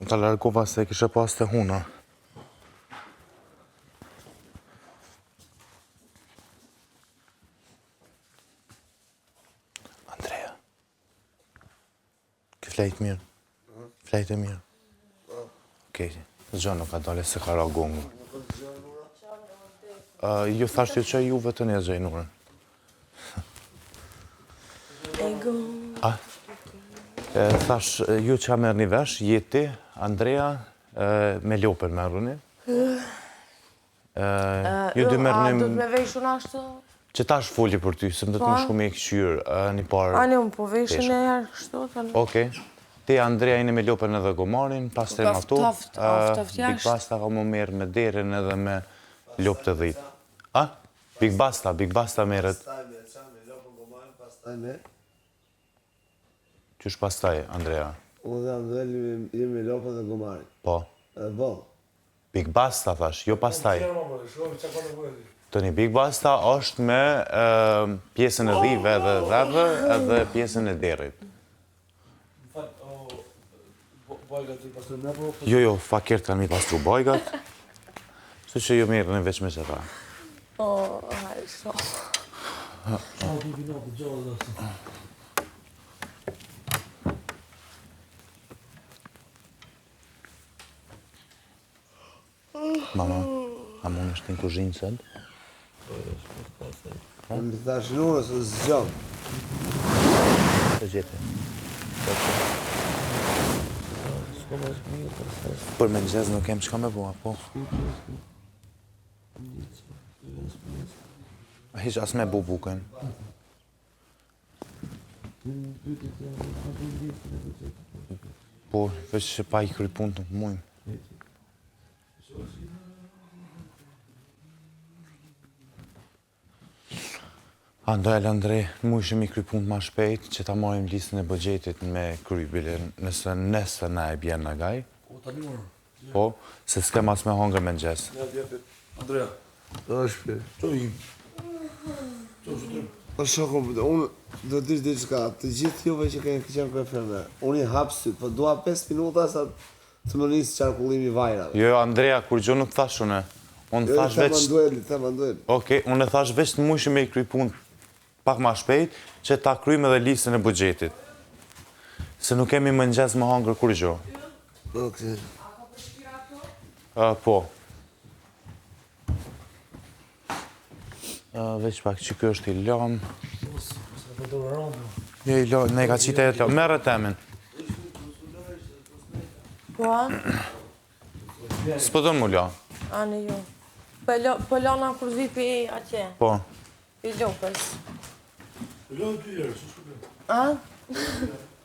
Më të largova se kishe pas të huna. Andrea. Ki flejt mirë? Flejt e mirë? Okej, zgjo nuk ka dole se ka ra gongu. Ju thashtë ju që juve të një zgjejnurën. Thash, ju që merë një vesh, jeti, Andrea, me Lopën merruni. Ju dy merë një... A, do të me vejshun ashtu? Që ta është foli për ty, se më do të më shku me i këshyrë një parë... A, një më po vejshun e herë kështu? Okej. Ti, Andrea, jeni me Lopën edhe Gomarin, pas të ma tu. Big Basta ka më merë me Derin edhe me Lopë të dhit. A? Big Basta merët. Pastaj me? Qysh pastaj, Andrea? Unë dhe Andrea jemi me Lopën dhe Gomarin. Po. Po. Big Basta, thash, jo pastaj. Tëni, Big Basta është me pjesën e dhive dhe dheve edhe pjesën e derit. Jo, fakirët kanë mi pastru bojgat. Së që jo mirë në veç me që ta. Hajë so. Mama, a mund është në kuzhinë sëtë? Më thash nurës, zgjon. Të gjete. Për me nxez nuk kem qka me bua, po. Hiq as me bu bukën. Po, veç që pa i kry punë të mujmë. Andrej, mu ishëm i kry punë ma shpejt që ta marim listën e bëgjetit me kry bile nëse na e bjen në gaj. Po, se s'kem as me hangër me nxes. Andrea. Do është për. Qo im? Qo shëtrim? Po shokom, unë do të dish diçka, të gjithë juve që keni qenë për fermer. Unë i hap syt, po dua 5 minuta sa të më nisë qarkullimi vajrave. Jo, Andrea, kur gjo nuk thash une. Unë thash veç... Tema ndueli. Okej, unë thash veç të mu ishëm i kry punë pak ma shpejt që ta krymë edhe listën e bëgjetit. Se nuk kemi më nxez më hangër kur gjo. Okej. Po. Veç pak që kjo është i lam. Jo, i lam, ne ka qita e të lam. Merë temin. Po, a? S'po të mu la. Ani jo. Po lana kur vipi atje. Po. I Lopës. Lënë ty jërë, së shkupim. A?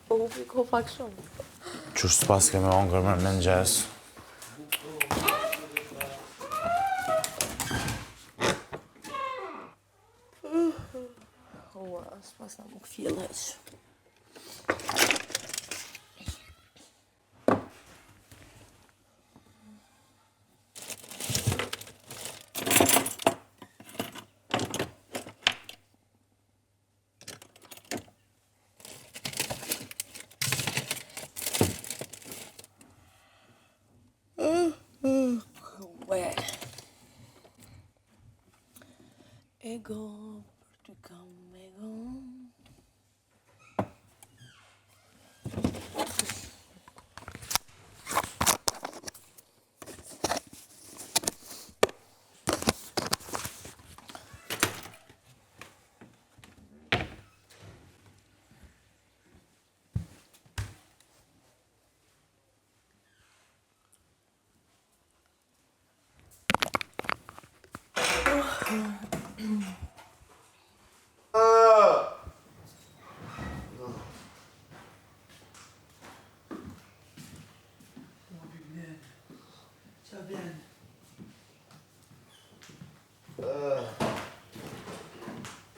Po u piko pak shumë. Qështë s'pas keme hangër me nxez. Ua, s'pas na më këfjeleq. Ego, për ty kam ego.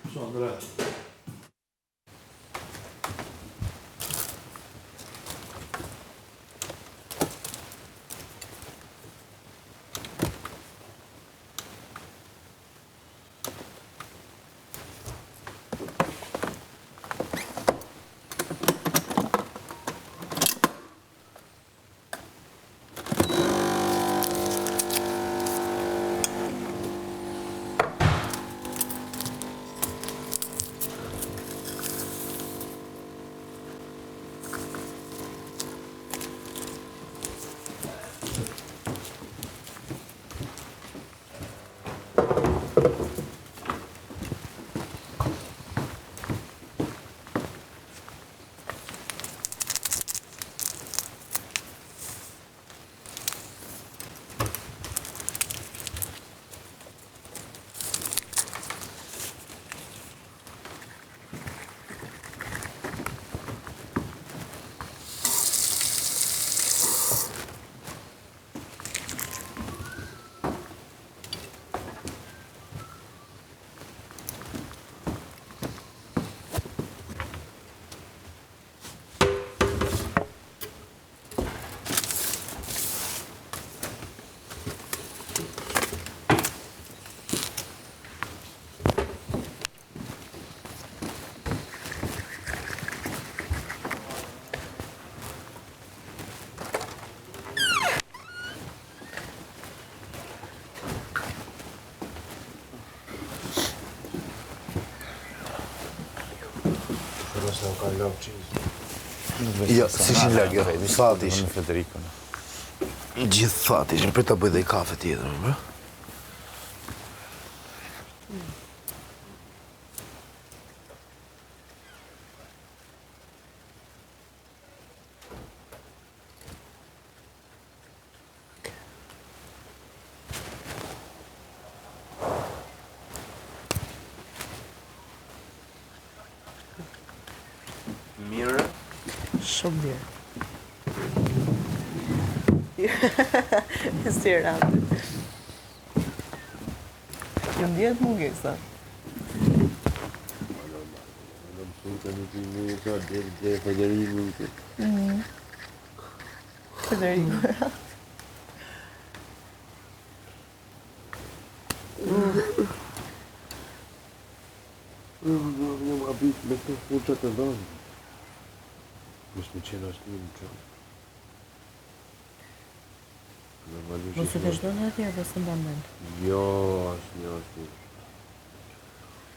Qo, Andrea? ka lavë qizë. Jo, si ishin lagë, fat ishin. Në Federikën. Gjithë fat ishin, për të bëj dhe i kafe tjetër, bro. Mirë. Shumë mirë. Si randë. Ju ndjetë mungesa. Federico. Jam habit me këto fuqat e dhënë. Mos më qenë ashtu në qënë. Mos e të shdojnë atje apo së mbamend? Jo, ashtu.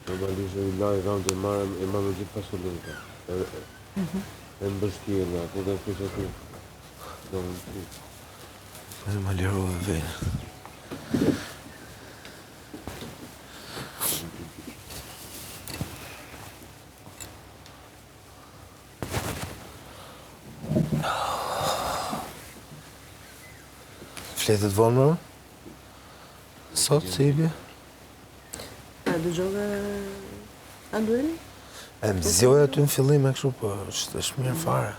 Normalisht e laj ramë të marëm e marëm gjithë pasoleta. E mbështjela, ato dhe kështë aty. Do më të rritë. E më lirove vejnë. Fletët vonë më? Sot, si i bje? A dëgjove Andueli? E më zjoj aty në fillim e kështu, po është mirë fare.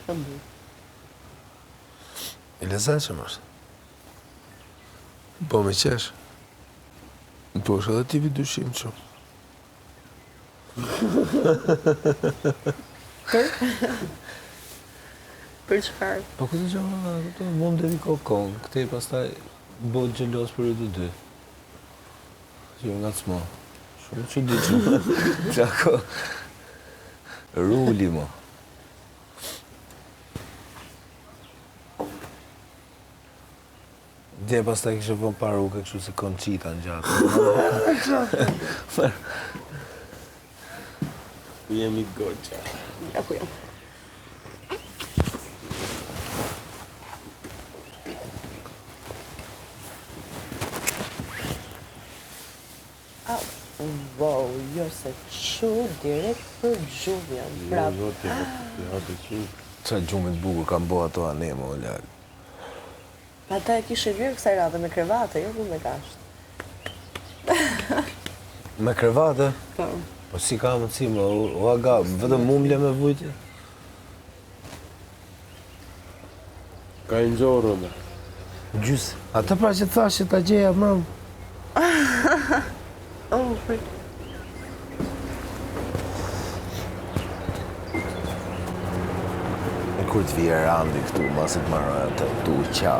Andueli. I lezeqëm është. Po me qesh. Po është edhe tipi dyshim që. Për çfarë? Po këtë gjë, këtu më dediko kohën, këtej pastaj bëhet xhelos për ju të dy. Jo nga s'mo. Shumë çuditshëm. Çako. Ruli mo. Dje pastaj kishte vënë paruke kështu si Conchita në gjatë. Jemi goqa. Apo jo. Wow, jo se që direkt për gjumjan, prapë. Qa gjumit bukur kam bo ato anemo, o lallë. Pa ta e kishe vjerë kësaj radhe me krevate, jo ku me kashtë. Me krevate? Po. Po si ka mundësi, o aga, vetëm mumlja me vujtje? Ka i nxorë, me. Gjysë. Ata pra që thash që ta gjeja, mam. Oh, frick. Kur të vje randi këtu, masit marrë atë, tu qa.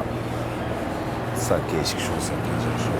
Sa keq kështu, sa keq kështu.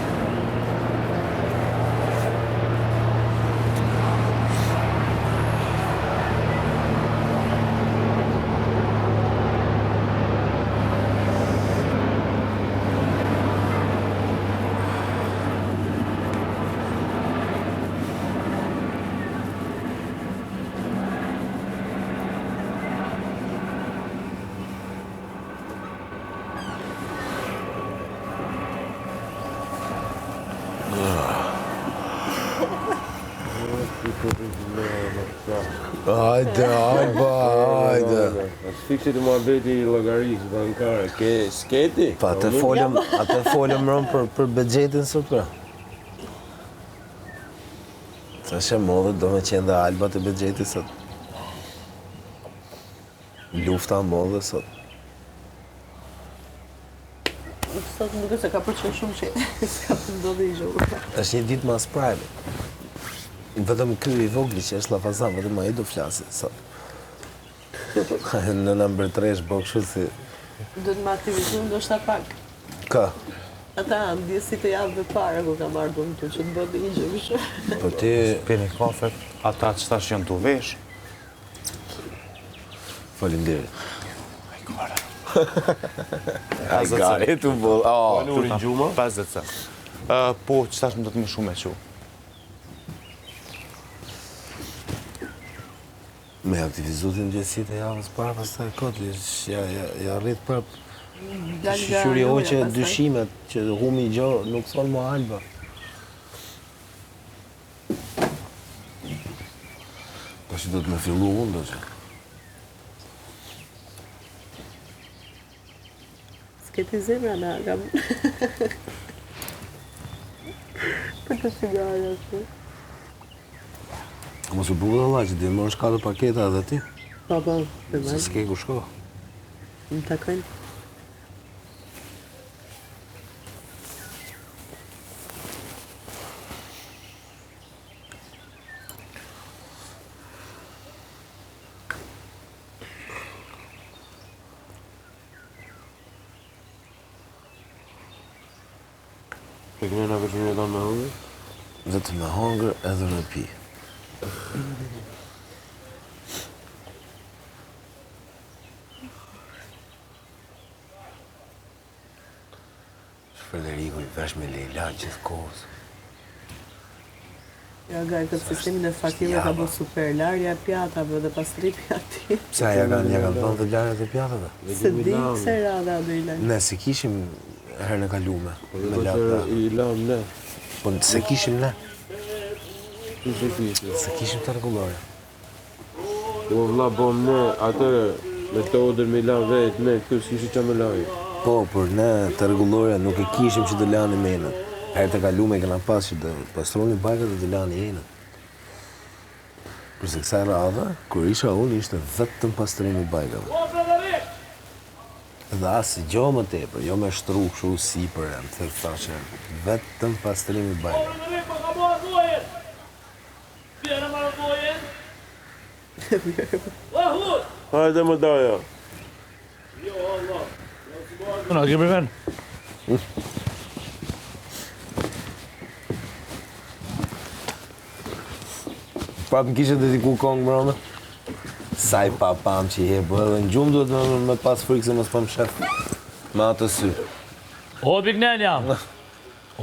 Hajde, hajde. Fikse të muhabeti llogarisë bankare, sketi? Pa, atë folëm rëmë për budgetin sot, pra. Sa shë modët do me qenë dhe alba të budgetit sot. Lufta modë sot. Sot më duke se ka përqenë shumë që s'ka të ndodhi i gjuhë. Është një ditë mas prajme. Vetëm ky i vogli që është Lafazan, vetëm ai do flasë sot. Në nëmbërtresh bo kështu si... Do të më aktivizu ndoshta pak. Ka? Ata ndjesit të javëve para ku kam ardhur këtu që të bëhet një gjë kështu. Po ti... Pini kafet, ata që tash janë të vesh. Faleminderit. Ai gare tu boll. Oh, urin gjuma? 50 cent. Po, që tash më do të më shumë e që. Me aktivizu të mëngjesit e javës parë, pastaj koti, ja rrit prap. Shqyri hoqe dyshimet që humi gjo nuk thon më alba. Tash do të më fillu unë do që. S'keti zemra na kam. Për të sigara ashtu. Mos u bulla valla që dhe morësh 4 paketa edhe ti. Po, Se s'ke ku shko. më takojnë. Pigmena për që një tonë me hungër? Vetëm me hongër edhe me pi. Frederiku I vesh me Leila gjithë kohës. Ja, gaj, këtë sistemin e fative ka bo super larja pjatave dhe pastri pjati. Pse ja kanë thënë të larët e pjatave? Se di se rada do I larë. Ne se kishim herën e kalume me Po lata. që I lam ne. Po se kishim ne, Që se kishë? se kishim të rregullore. Po vlla bom ne, atëre metodën me lam vetë ne, kjo s'kishë që me lajë. Po, për ne të rregullore nuk e kishim që të lani menën. Herët e kalume kena pas që të pastroni bajkat dhe të lani jenën. Përse kësaj radhe, kur isha unë ishte vetëm pastrimi bajkave. Dhe asë gjo më tepër, jo me shtru këshu si për e, më thërë thashe, vetëm pastrimi bajkave. Hajde më daja. Në, ke përven? Prap më kishe të diku kongë mërëme? Saj pa pam që I hebu edhe në gjumë duhet me pas frikë se mos pam shef. Me atë sy. O, Pignenja!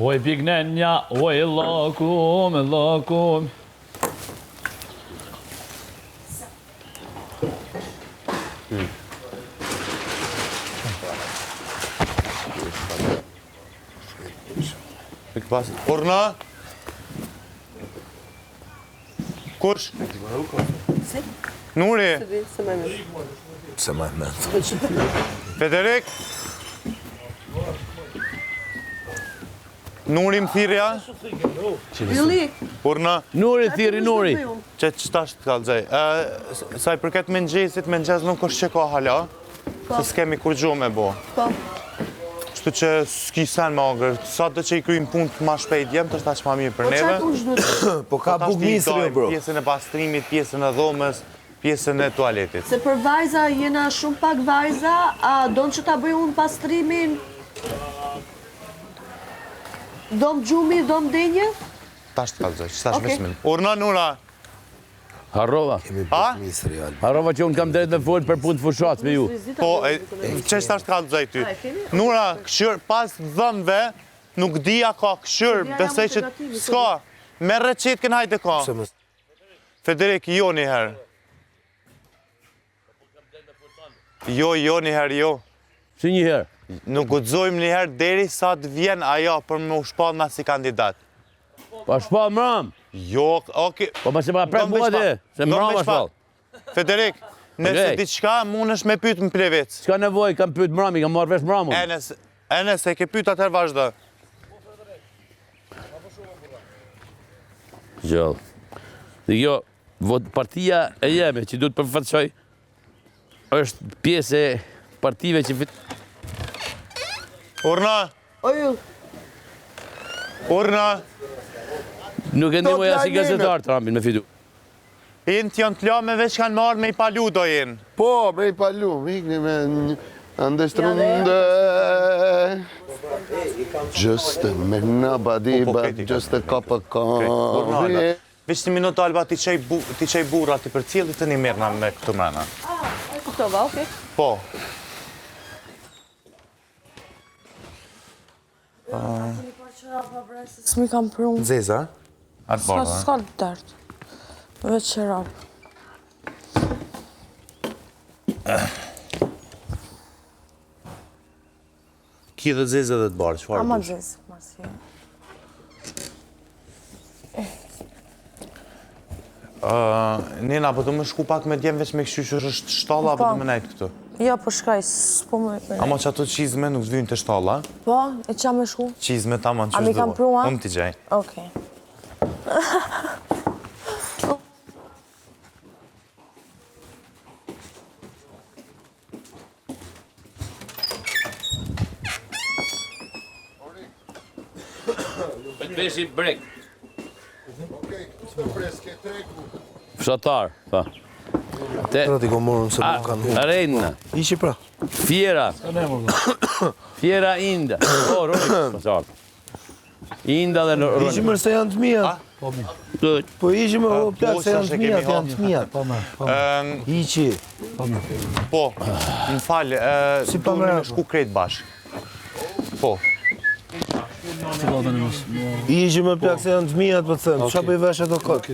Oj, Pignenja, oj, lakum. Urna? Kush? Nuri? Se më me. Se ma e mendë. Federik? Nuri më thirja? Ylli, Urna? Nuri, thiri, Nuri. Që qëtash të kalëzaj? Sa I përket mëngjesit, mëngjes nuk është që ka hala, se s'kemi kur gjumë me bo. Po. Kështu që s'ki sen më agrë, sa të që I kryjmë punë ma shpejt jem, të është aq ma mirë për neve. Po ka tash buk t'i misri, dajmë bro. Pjesën e pastrimit, pjesën e dhomës, pjesën e tualetit. Se për vajza jena shumë pak vajza, a donë që ta bëj unë pastrimin? Dom gjumi, dom denje? Tash të kalëzoj, që tash Okej. besmin. Urna, Nura! Harrova. Kemi A? buk misri, alë. Harrova që unë kam drejt me folë për punë të fushat me ju. Po, që tash të kalëzoj ty? Nura, këshyr, pas dhëmve, nuk dia ka këshyr, besoj që s'ka. Me recet kënë hajde ka. Pse mos Federik, jo një herë. Jo një herë, jo. Si një herë. Nuk guxojmë një herë deri sa të vjen ajo për më u shpall na si kandidat. Pa shpall mram. Jo, oke. Po ma se ma prek mua dhe, se mram ma shpall. Federik, nëse Okej. diçka mund është me pyet më plevec. S'ka nevoj, kam pyet mrami, kam marrë vesh mramun. Enes, e ke pyet atër vazhdo. Gjallë. Dhe jo, partia e jeme që du të përfaqësoj, është pjesë e partive që Urna, O ju, urna, nuk e ndimoj as I gazetar Trumpin me fitu. inë janë të lameve që kanë marrë me I palu do jenë. Po, me I palu, ikni me andestrunde. Just a minna badi, Po, but kreti, just a cup of Urna, coffee. Veç një minutë Alba ti qej burra ti për cilë të një mirëna me këtu mrena. kuptova, okej. Po. S'mi kam prunë. Zeza? Atë bardha. S'ka dërt. Veç qërap. Ki dhe zezë dhe të barë, qëfar Ama dush? zezë, marsi. Nena, po të më shku pak me djemë veç me këshu që është shtalla, apo të më nejtë këtu? Ja, po shkaj, s'po më... Ama që ato qizme nuk të vynë të shtalla? Po, e qa me shku? Qizme ta manë A që mi kam prua? Unë t'i gjej. Okej. Për të beshi brek. Fshatar, pa. Ti ko morën se nuk kanë. Arena, Ishi pra. Fiera. Fiera Inda. O, Ronik, pasar. Inda dhe Ronik. Ishi mërë se janë të mija. Po ishi më o plak se janë të mija, janë të mija. Ishi. Po, më falë, si pa duhet me mera, shku krejt bashkë. Po. Ishi më plak se janë të mija, po të thëmë. Qa për i vesh e do këtë?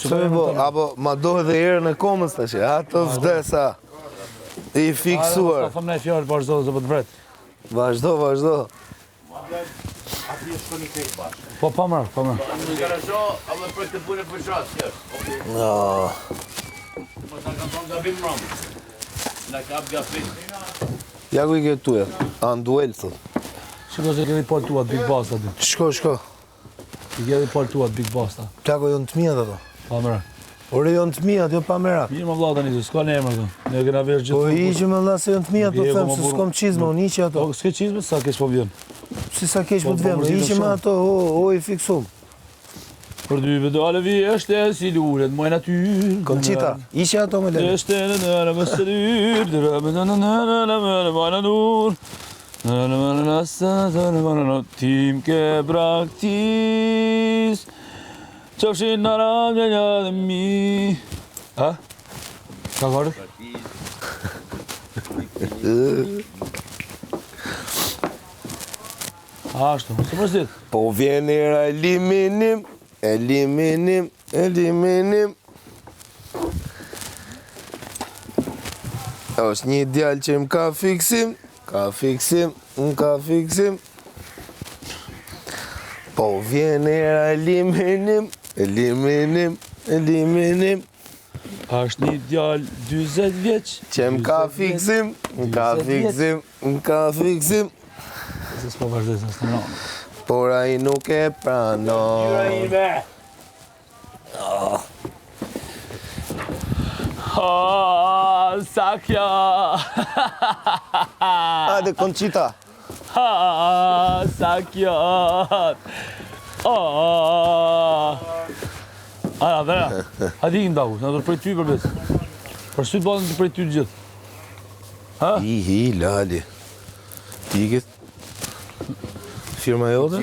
Qa për i bo? Apo ma dohe dhe erën e komës të shi. Ato vdesa. I fiksuar. Thëmë ne fjallë vazhdo dhe të vret. Vazhdo, vazhdo. Po, pa mërë, pa mërë. Në garasho, a më për të punë për shatë, kjo. No. Po ta kam thonë gabim rëmë. Në kap gafin. Ja ku i ke tuja. Anduel, thot. Shiko që kedi pol tuat Big Basta ty. Shko, shko. I kedi pol tuat Big Basta. Plako jonë të mijat ato. Pa mërë. Ore jonë të mijat, jo pa merak. Mirë më vlada njëzë, s'ka në emër të. Ne kena vesh gjithë. Po iqë me vlla se jonë të mijat, po Ndjeko, them mo se burro. s'kom qizme, unë iqë ato. Po, s'ke qizme, sa kesh po vjen. Si sa keq po të vjemë, mërzitën iqë me shumë. ato, o i fiksum. Për dy vedale vjeshte si luret, moj natyrë. Konqita, iqë ato me lene. Vjeshte në nërë më së dyrë, dërë më në nërë, tim ke braktis, qofshin në rangë një dhe mi. Ha? Ka kërë? Ashtu, së përstit. Po vjen era eliminim, eliminim, eliminim. Është një djalë që më ka fiksim, ka fiksim. Po vjen era eliminim, eliminim, eliminim. Ashtë një djallë 20 vjeq. Që më ka fiksim, ka fiksim. Se s'po vazhdoj, se s'të nëmë. Por ai nuk e pranon. Sa kjo. Hajde, Konqita. Sa kjo. Aja, vera. Hajde ikim daku, në të prej ty për besë. Për sytë balën të prej ty gjithë. Hi, lali. Tikit. Firma jote?